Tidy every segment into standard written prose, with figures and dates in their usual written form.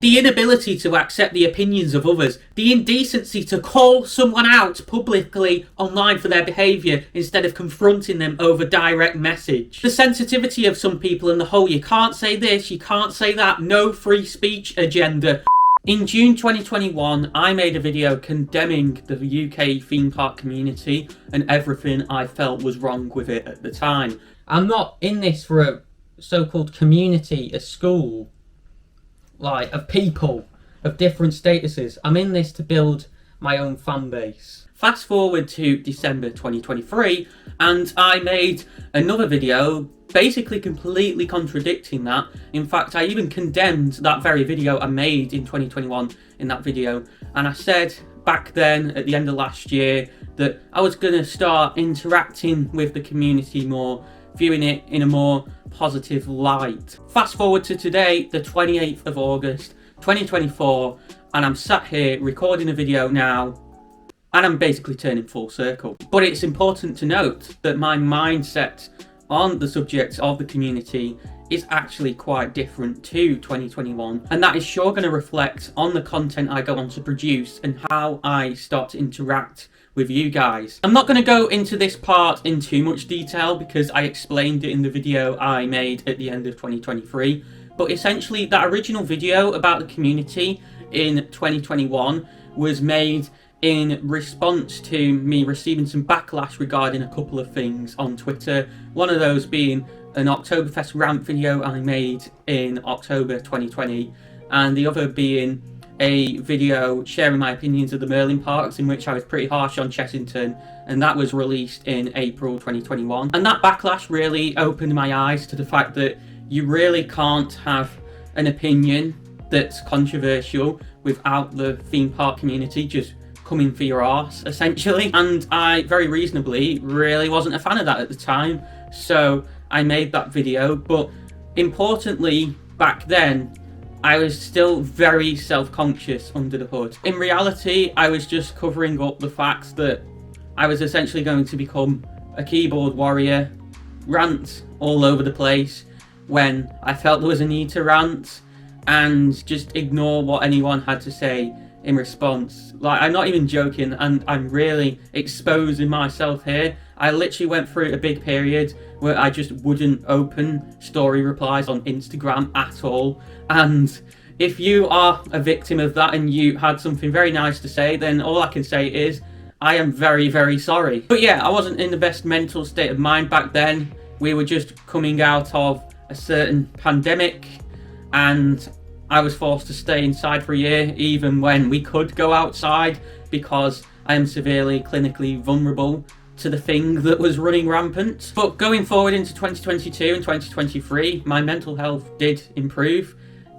The inability to accept the opinions of others, the indecency to call someone out publicly online for their behaviour instead of confronting them over direct message, the sensitivity of some people and the whole you can't say this, you can't say that, no free speech agenda. In June 2021, I made a video condemning the UK theme park community and everything I felt was wrong with it at the time. I'm not in this for a so-called community, a school, like, of people of different statuses. I'm in this to build my own fan base. Fast forward to December 2023 and I made another video basically completely contradicting that. In fact, I even condemned that very video I made in 2021 in that video, and I said back then at the end of last year that I was going to start interacting with the community more, viewing it in a more positive light. Fast forward to today, the 28th of August 2024, and I'm sat here recording a video now and I'm basically turning full circle. But it's important to note that my mindset on the subject of the community is actually quite different to 2021, and that is sure going to reflect on the content I go on to produce and how I start to interact with you guys. I'm not going to go into this part in too much detail because I explained it in the video I made at the end of 2023, but essentially that original video about the community in 2021 was made in response to me receiving some backlash regarding a couple of things on Twitter. One of those being an Oktoberfest rant video I made in October 2020, and the other being a video sharing my opinions of the Merlin parks in which I was pretty harsh on Chessington, and that was released in April 2021. And that backlash really opened my eyes to the fact that you really can't have an opinion that's controversial without the theme park community just coming for your arse, essentially. And I very reasonably really wasn't a fan of that at the time, so I made that video. But importantly, back then I was still very self-conscious under the hood. In reality, I was just covering up the facts that I was essentially going to become a keyboard warrior, rant all over the place when I felt there was a need to rant, and just ignore what anyone had to say in response. Like, I'm not even joking, and I'm really exposing myself here. I literally went through a big period where I just wouldn't open story replies on Instagram at all, and if you are a victim of that and you had something very nice to say, then all I can say is I am very, very sorry. But yeah, I wasn't in the best mental state of mind back then. We were just coming out of a certain pandemic and I was forced to stay inside for a year, even when we could go outside, because I am severely clinically vulnerable to the thing that was running rampant. But going forward into 2022 and 2023, my mental health did improve,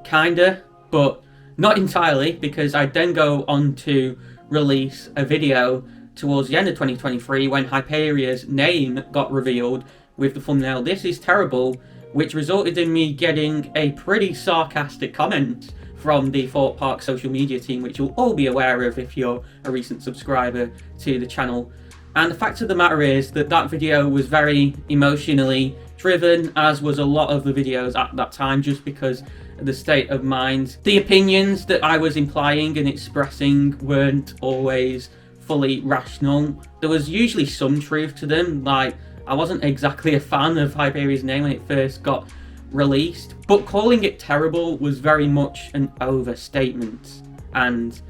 kinda, but not entirely, because I then go on to release a video towards the end of 2023 when Hyperia's name got revealed with the thumbnail "This is terrible," which resulted in me getting a pretty sarcastic comment from the Thorpe Park social media team, which you'll all be aware of if you're a recent subscriber to the channel. And the fact of the matter is that that video was very emotionally driven, as was a lot of the videos at that time, just because of the state of mind. The opinions that I was implying and expressing weren't always fully rational. There was usually some truth to them, like I wasn't exactly a fan of Hyperia's name when it first got released, but calling it terrible was very much an overstatement, and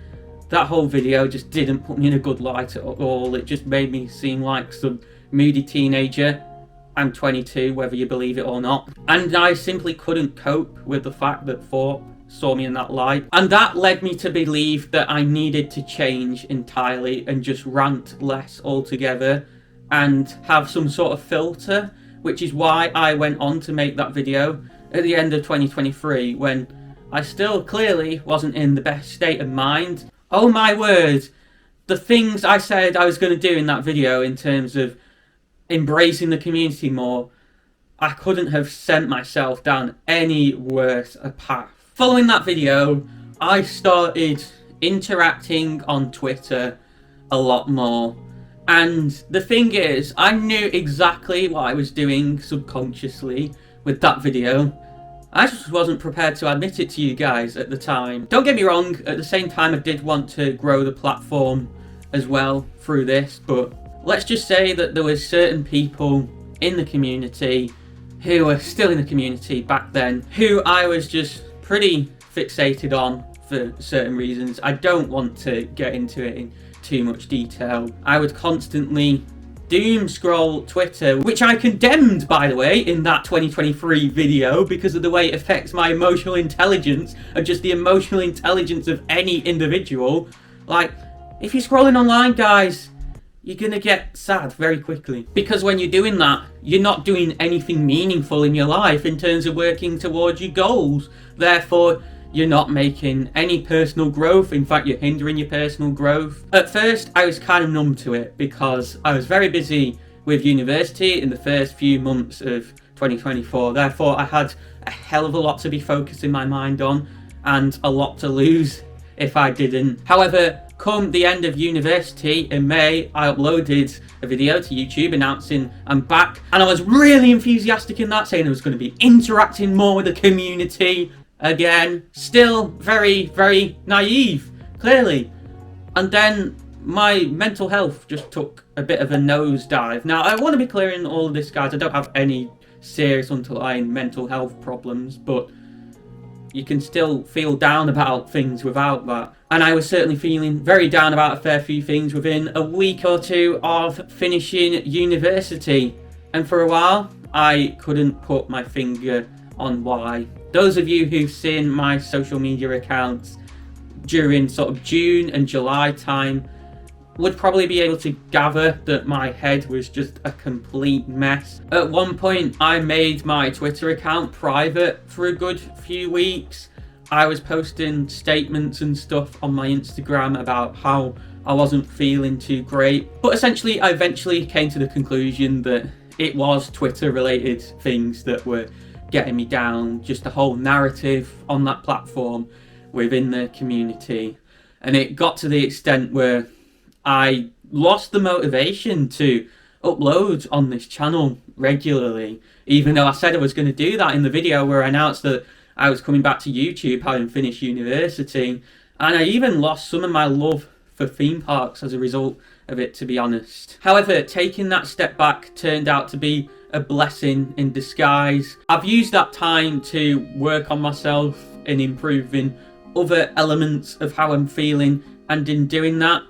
that whole video just didn't put me in a good light at all. It just made me seem like some moody teenager. I'm 22, whether you believe it or not, and I simply couldn't cope with the fact that Thorpe saw me in that light, and that led me to believe that I needed to change entirely and just rant less altogether and have some sort of filter, which is why I went on to make that video at the end of 2023 when I still clearly wasn't in the best state of mind. Oh my word, the things I said I was going to do in that video in terms of embracing the community more, I couldn't have sent myself down any worse a path. Following that video, I started interacting on Twitter a lot more. And the thing is, I knew exactly what I was doing subconsciously with that video, I just wasn't prepared to admit it to you guys at the time. Don't get me wrong, at the same time I did want to grow the platform as well through this, but let's just say that there was certain people in the community who were still in the community back then who I was just pretty fixated on for certain reasons. I don't want to get into it in too much detail. I would constantly doom scroll Twitter, which I condemned, by the way, in that 2023 video because of the way it affects my emotional intelligence and just the emotional intelligence of any individual. Like, if you're scrolling online, guys, you're gonna get sad very quickly. Because when you're doing that, you're not doing anything meaningful in your life in terms of working towards your goals. Therefore, you're not making any personal growth. In fact, you're hindering your personal growth. At first, I was kind of numb to it because I was very busy with university in the first few months of 2024. Therefore, I had a hell of a lot to be focusing my mind on and a lot to lose if I didn't. However, come the end of university in May, I uploaded a video to YouTube announcing I'm back, and I was really enthusiastic in that, saying I was going to be interacting more with the community again. Still very, very naive, clearly. And then my mental health just took a bit of a nosedive. Now, I want to be clear in all of this, guys, I don't have any serious underlying mental health problems, but you can still feel down about things without that. And I was certainly feeling very down about a fair few things within a week or two of finishing university. And for a while, I couldn't put my finger on why. Those of you who've seen my social media accounts during sort of June and July time would probably be able to gather that my head was just a complete mess. At one point, I made my Twitter account private for a good few weeks. I was posting statements and stuff on my Instagram about how I wasn't feeling too great. But essentially, I eventually came to the conclusion that it was Twitter-related things that were getting me down, just the whole narrative on that platform within the community. And it got to the extent where I lost the motivation to upload on this channel regularly, even though I said I was going to do that in the video where I announced that I was coming back to YouTube having finished university. And I even lost some of my love for theme parks as a result of it, to be honest. However, taking that step back turned out to be a blessing in disguise. I've used that time to work on myself in improving other elements of how I'm feeling, and in doing that,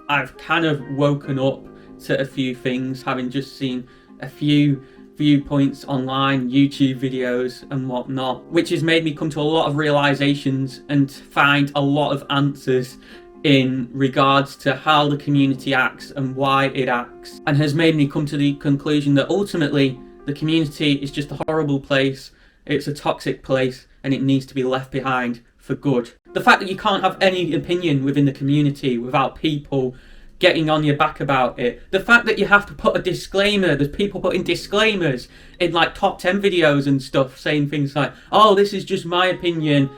I've kind of woken up to a few things, having just seen a few viewpoints online, YouTube videos and whatnot, which has made me come to a lot of realizations and find a lot of answers in regards to how the community acts and why it acts, and has made me come to the conclusion that ultimately the community is just a horrible place, it's a toxic place, and it needs to be left behind for good. The fact that you can't have any opinion within the community without people getting on your back about it, the fact that you have to put a disclaimer, there's people putting disclaimers in like top 10 videos and stuff saying things like, oh, this is just my opinion,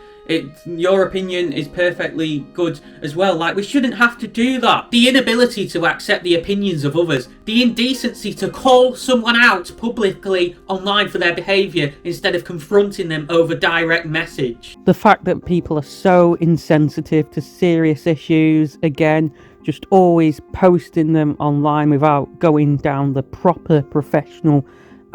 your opinion is perfectly good as well. Like, we shouldn't have to do that. The inability to accept the opinions of others, the indecency to call someone out publicly online for their behaviour instead of confronting them over direct message. The fact that people are so insensitive to serious issues, again, just always posting them online without going down the proper professional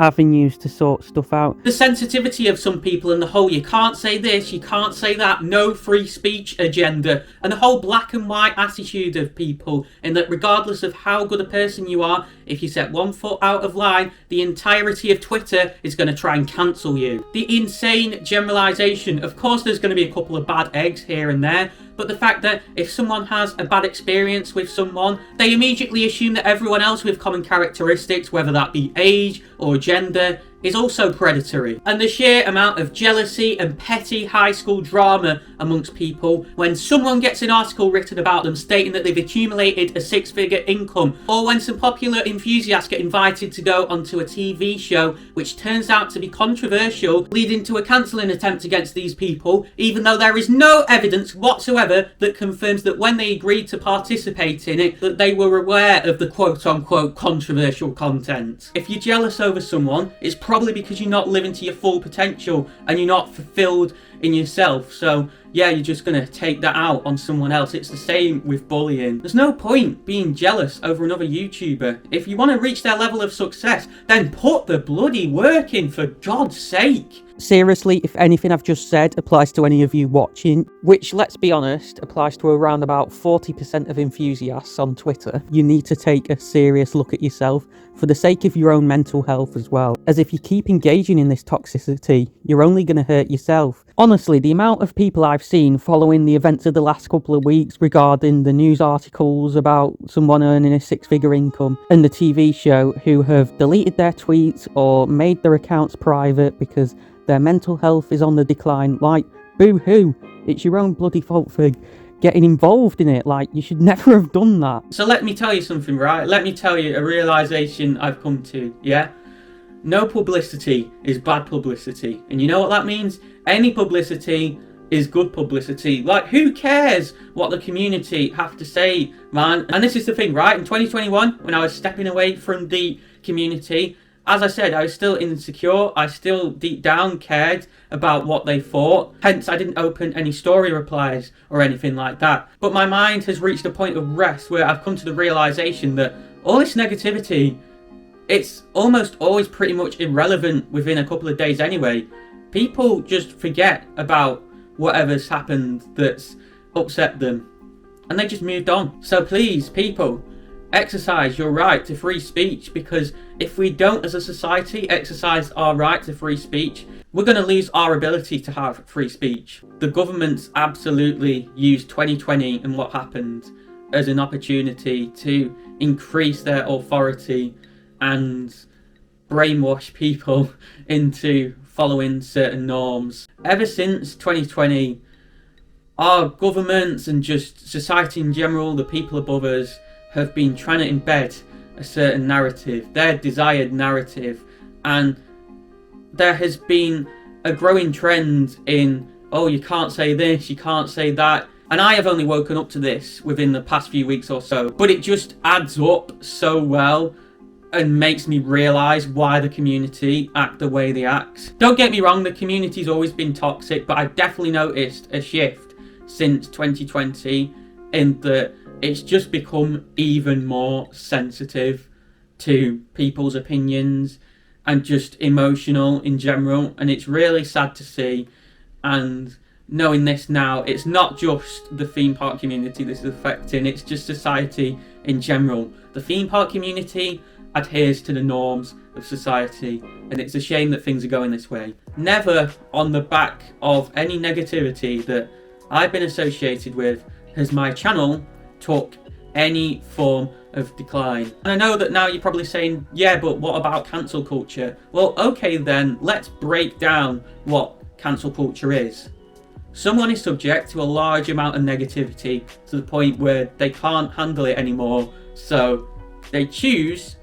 avenues to sort stuff out. The sensitivity of some people and the whole you can't say this, you can't say that, no free speech agenda, and the whole black and white attitude of people, in that regardless of how good a person you are, if you set one foot out of line, the entirety of Twitter is going to try and cancel you. The insane generalisation, of course there's going to be a couple of bad eggs here and there, but the fact that if someone has a bad experience with someone, they immediately assume that everyone else with common characteristics, whether that be age or gender, is also predatory. And the sheer amount of jealousy and petty high school drama amongst people when someone gets an article written about them stating that they've accumulated a six-figure income, or when some popular enthusiasts get invited to go onto a TV show which turns out to be controversial, leading to a cancelling attempt against these people, even though there is no evidence whatsoever that confirms that when they agreed to participate in it, that they were aware of the quote-unquote controversial content. If you're jealous over someone, it's probably because you're not living to your full potential and you're not fulfilled in yourself. So yeah, you're just gonna take that out on someone else. It's the same with bullying. There's no point being jealous over another YouTuber. If you want to reach their level of success, then put the bloody work in, for God's sake. Seriously, if anything I've just said applies to any of you watching, which, let's be honest, applies to around about 40% of enthusiasts on Twitter, you need to take a serious look at yourself for the sake of your own mental health as well. As if you keep engaging in this toxicity, you're only going to hurt yourself. Honestly, the amount of people I've seen following the events of the last couple of weeks regarding the news articles about someone earning a six-figure income and the TV show who have deleted their tweets or made their accounts private because their mental health is on the decline, like, boo-hoo, it's your own bloody fault for getting involved in it. Like, you should never have done that. So let me tell you something, right? Let me tell you a realization I've come to, yeah? No publicity is bad publicity. And you know what that means? Any publicity is good publicity. Like, who cares what the community have to say, man? And this is the thing, right? In 2021, when I was stepping away from the community, as I said, I was still insecure. I still deep down cared about what they thought. Hence, I didn't open any story replies or anything like that. But my mind has reached a point of rest where I've come to the realization that all this negativity, it's almost always pretty much irrelevant within a couple of days anyway. People just forget about whatever's happened that's upset them, and they just moved on. So please, people, exercise your right to free speech, because if we don't as a society exercise our right to free speech, we're going to lose our ability to have free speech. The government's absolutely used 2020 and what happened as an opportunity to increase their authority and brainwash people into following certain norms. Ever since 2020, our governments and just society in general, the people above us, have been trying to embed a certain narrative, their desired narrative, and there has been a growing trend in, oh, you can't say this, you can't say that, and I have only woken up to this within the past few weeks or so, but it just adds up so well and makes me realise why the community act the way they act. Don't get me wrong, the community's always been toxic, but I've definitely noticed a shift since 2020 in that it's just become even more sensitive to people's opinions and just emotional in general, and it's really sad to see. And knowing this now, it's not just the theme park community this is affecting, it's just society in general. The theme park community adheres to the norms of society, and it's a shame that things are going this way. Never on the back of any negativity that I've been associated with has my channel took any form of decline. And I know that now you're probably saying, yeah, but what about cancel culture? Well, okay then, let's break down what cancel culture is. Someone is subject to a large amount of negativity to the point where they can't handle it anymore, so they choose,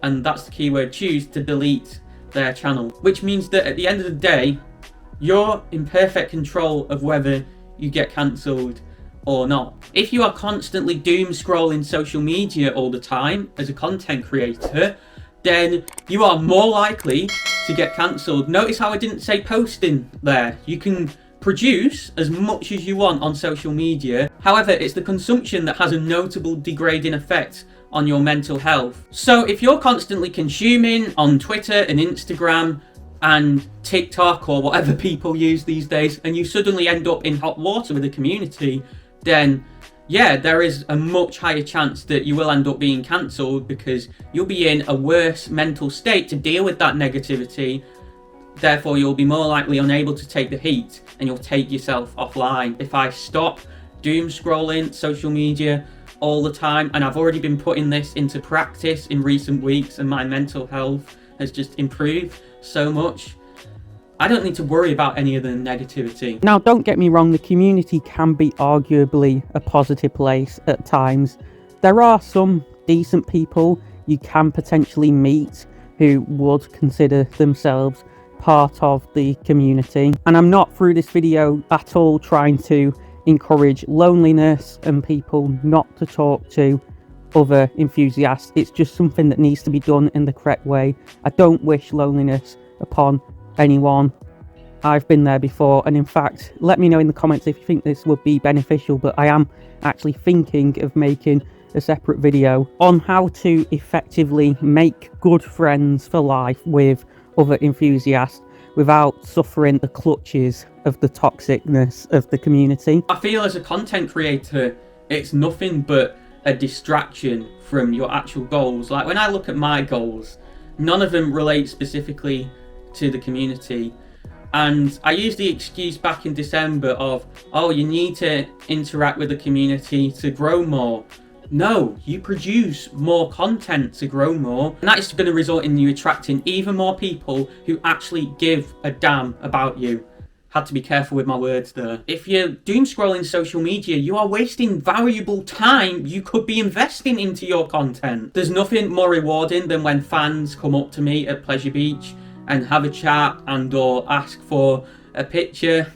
and that's the key word, choose to delete their channel. Which means that at the end of the day, you're in perfect control of whether you get cancelled or not. If you are constantly doom scrolling social media all the time as a content creator, then you are more likely to get cancelled. Notice how I didn't say posting there. You can produce as much as you want on social media. However, it's the consumption that has a notable degrading effect on your mental health. So if you're constantly consuming on Twitter and Instagram and TikTok or whatever people use these days, and you suddenly end up in hot water with the community, then yeah, there is a much higher chance that you will end up being cancelled, because you'll be in a worse mental state to deal with that negativity. Therefore, you'll be more likely unable to take the heat and you'll take yourself offline. If I stop doom scrolling social media all the time, and I've already been putting this into practice in recent weeks, and my mental health has just improved so much, I don't need to worry about any of the negativity. Now, don't get me wrong, the community can be arguably a positive place at times. There are some decent people you can potentially meet who would consider themselves part of the community. And I'm not through this video at all trying to encourage loneliness and people not to talk to other enthusiasts. It's just something that needs to be done in the correct way. I don't wish loneliness upon anyone. I've been there before, and in fact, let me know in the comments if you think this would be beneficial, but I am actually thinking of making a separate video on how to effectively make good friends for life with other enthusiasts without suffering the clutches of the toxicness of the community. I feel as a content creator, it's nothing but a distraction from your actual goals. Like when I look at my goals, none of them relate specifically to the community. And I used the excuse back in December of, oh, you need to interact with the community to grow more. No, you produce more content to grow more. And that is going to result in you attracting even more people who actually give a damn about you. Had to be careful with my words there. If you're doom scrolling social media, you are wasting valuable time you could be investing into your content. There's nothing more rewarding than when fans come up to me at Pleasure Beach and have a chat and or ask for a picture.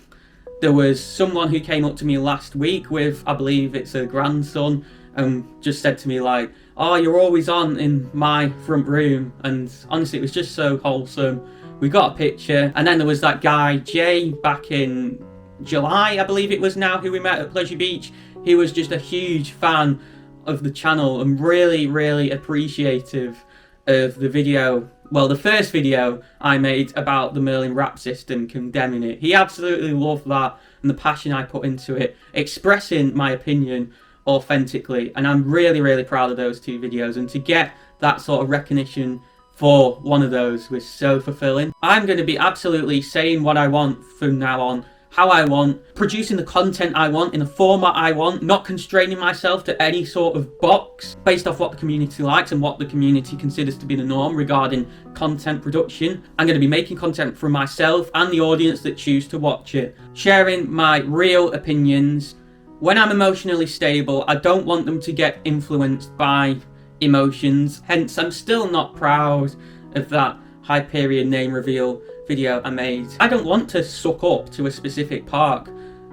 There was someone who came up to me last week with, I believe it's a grandson, and just said to me like, oh, you're always on in my front room. And honestly, it was just so wholesome. We got a picture, and then there was that guy Jay back in July, I believe it was now, who we met at Pleasure Beach. He was just a huge fan of the channel and really, really appreciative of the video. Well, the first video I made about the Merlin rap system, condemning it. He absolutely loved that and the passion I put into it, expressing my opinion authentically. And I'm really, really proud of those two videos. And to get that sort of recognition for one of those was so fulfilling. I'm going to be absolutely saying what I want from now on, how I want, producing the content I want in the format I want, not constraining myself to any sort of box based off what the community likes and what the community considers to be the norm regarding content production. I'm going to be making content for myself and the audience that choose to watch it, sharing my real opinions. When I'm emotionally stable, I don't want them to get influenced by emotions. Hence, I'm still not proud of that Hyperion name reveal video I made. I don't want to suck up to a specific park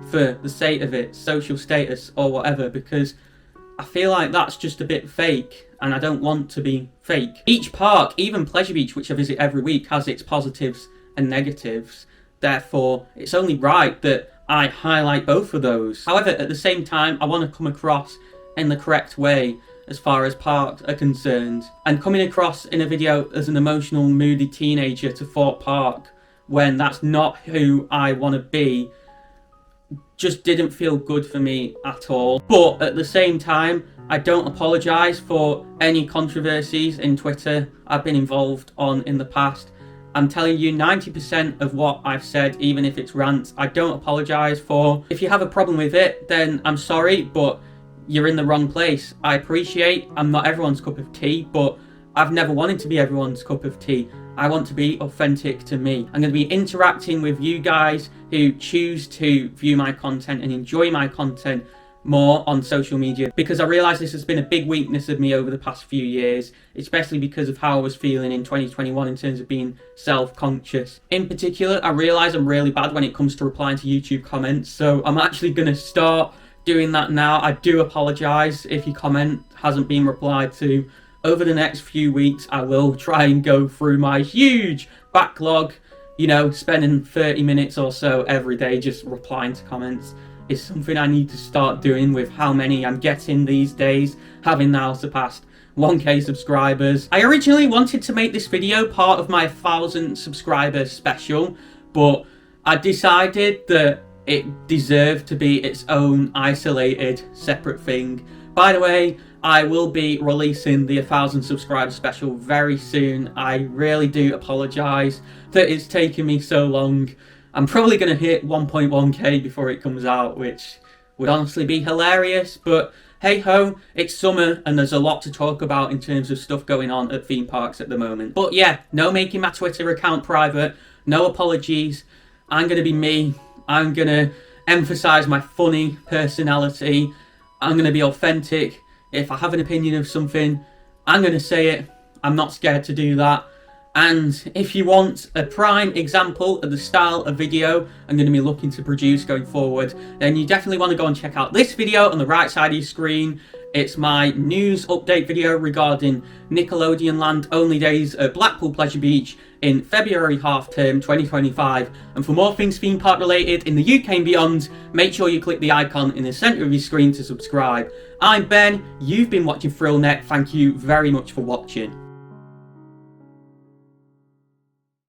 for the sake of it, social status or whatever, because I feel like that's just a bit fake and I don't want to be fake. Each park, even Pleasure Beach, which I visit every week, has its positives and negatives. Therefore, it's only right that I highlight both of those. However, at the same time, I want to come across in the correct way as far as parks are concerned. And coming across in a video as an emotional, moody teenager to Fort Park when that's not who I want to be just didn't feel good for me at all. But at the same time, I don't apologise for any controversies in Twitter I've been involved on in the past. I'm telling you, 90% of what I've said, even if it's rants, I don't apologise for. If you have a problem with it, then I'm sorry, but you're in the wrong place. I appreciate I'm not everyone's cup of tea, but I've never wanted to be everyone's cup of tea. I want to be authentic to me. I'm going to be interacting with you guys who choose to view my content and enjoy my content more on social media, because I realise this has been a big weakness of me over the past few years, especially because of how I was feeling in 2021 in terms of being self-conscious. In particular, I realise I'm really bad when it comes to replying to YouTube comments, so I'm actually going to start doing that now. I do apologise if your comment hasn't been replied to. Over the next few weeks, I will try and go through my huge backlog, you know, spending 30 minutes or so every day just replying to comments. Is something I need to start doing with how many I'm getting these days, having now surpassed 1k subscribers. I originally wanted to make this video part of my 1,000 subscriber special, but I decided that it deserved to be its own isolated, separate thing. By the way, I will be releasing the 1,000 subscriber special very soon. I really do apologise that it's taken me so long. I'm probably going to hit 1.1k before it comes out, which would honestly be hilarious, but hey ho, it's summer and there's a lot to talk about in terms of stuff going on at theme parks at the moment. But yeah, no making my Twitter account private, no apologies. I'm going to be me. I'm going to emphasise my funny personality. I'm going to be authentic. If I have an opinion of something, I'm going to say it. I'm not scared to do that. And if you want a prime example of the style of video I'm going to be looking to produce going forward, then you definitely want to go and check out this video on the right side of your screen. It's my news update video regarding Nickelodeon Land Only Days at Blackpool Pleasure Beach in February half term 2025. And for more things theme park related in the UK and beyond, make sure you click the icon in the centre of your screen to subscribe. I'm Ben, you've been watching ThrillNet, thank you very much for watching.